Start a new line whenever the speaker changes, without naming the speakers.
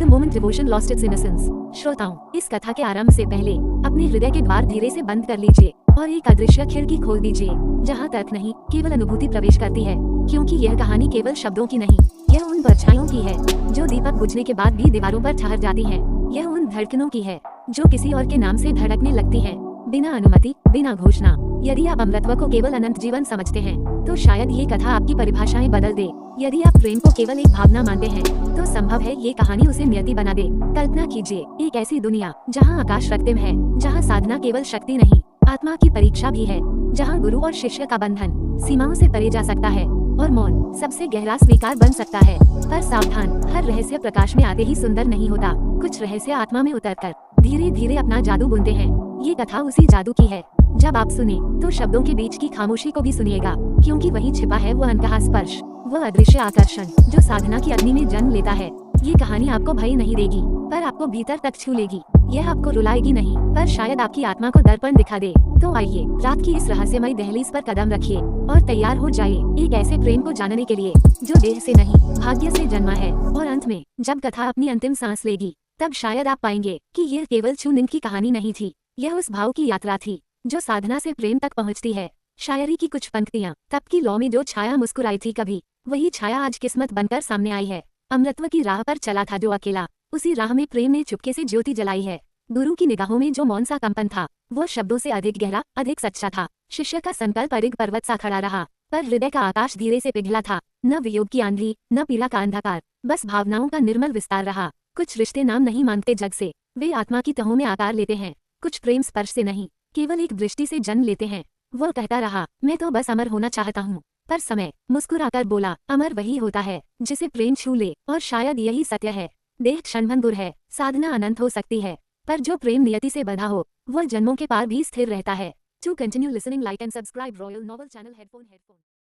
The moment devotion lost its innocence. श्रोताओं, इस कथा के आरंभ से पहले अपने हृदय के द्वार धीरे से बंद कर लीजिए और एक अदृश्य खिड़की खोल दीजिए जहाँ तर्क नहीं, केवल अनुभूति प्रवेश करती है। क्योंकि यह कहानी केवल शब्दों की नहीं, यह उन परछाइयों की है जो दीपक बुझने के बाद भी दीवारों पर ठहर जाती हैं। यह उन धड़कनों की है जो किसी और के नाम से धड़कने लगती हैं, बिना अनुमति, बिना घोषणा। यदि आप अमृतत्व को केवल अनंत जीवन समझते हैं, तो शायद ये कथा आपकी परिभाषाएं बदल दे। यदि आप प्रेम को केवल एक भावना मानते हैं, तो संभव है ये कहानी उसे नियति बना दे। कल्पना कीजिए एक ऐसी दुनिया जहाँ आकाश रक्तिम है, जहाँ साधना केवल शक्ति नहीं, आत्मा की परीक्षा भी है, जहाँ गुरु और शिष्य का बंधन सीमाओं से परे जा सकता है और मौन सबसे गहरा स्वीकार बन सकता है। पर सावधान, हर रहस्य प्रकाश में आते ही सुंदर नहीं होता। कुछ रहस्य आत्मा में उतरकर धीरे धीरे अपना जादू बुनते हैं। ये कथा उसी जादू की है। जब आप सुने तो शब्दों के बीच की खामोशी को भी सुनिएगा, क्योंकि वही छिपा है वो अनकहा स्पर्श, वह अदृश्य आकर्षण जो साधना की अग्नि में जन्म लेता है। ये कहानी आपको भय नहीं देगी, पर आपको भीतर तक छू लेगी। यह आपको रुलाएगी नहीं, पर शायद आपकी आत्मा को दर्पण दिखा दे। तो आइए रात की इस रहस्यमय दहलीज पर कदम रखिए और तैयार हो जाइए एक ऐसे प्रेम को जानने के लिए जो देह से नहीं, भाग्य से जन्मा है। और अंत में जब कथा अपनी अंतिम सांस लेगी, तब शायद आप पाएंगे कि यह केवल छू-नींद की कहानी नहीं थी, यह उस भाव की यात्रा थी जो साधना से प्रेम तक पहुंचती है। शायरी की कुछ पंक्तियां, तब की लौ में जो छाया मुस्कुराई थी कभी, वही छाया आज किस्मत बनकर सामने आई है। अमृतत्व की राह पर चला था जो अकेला, उसी राह में प्रेम ने चुपके से ज्योति जलाई है। गुरु की निगाहों में जो मौन सा कंपन था, वो शब्दों से अधिक गहरा, अधिक सच्चा था। शिष्य का संकल्प अडिग पर्वत सा खड़ा रहा, पर हृदय का आकाश धीरे से पिघला था। न वियोग की आंधी, न पीड़ा का अंधकार, बस भावनाओं का निर्मल विस्तार रहा। कुछ रिश्ते नाम नहीं मांगते जग से, वे आत्मा की तहों में आकार लेते हैं। कुछ प्रेम स्पर्श से नहीं, केवल एक दृष्टि से जन्म लेते हैं। वो कहता रहा, मैं तो बस अमर होना चाहता हूँ। पर समय मुस्कुराकर बोला, अमर वही होता है जिसे प्रेम छू ले। और शायद यही सत्य है। देह क्षणभंगुर है, साधना अनंत हो सकती है, पर जो प्रेम नियति से बंधा हो, वह जन्मों के पार भी स्थिर रहता है। To continue listening, like and subscribe royal novel channel headphone.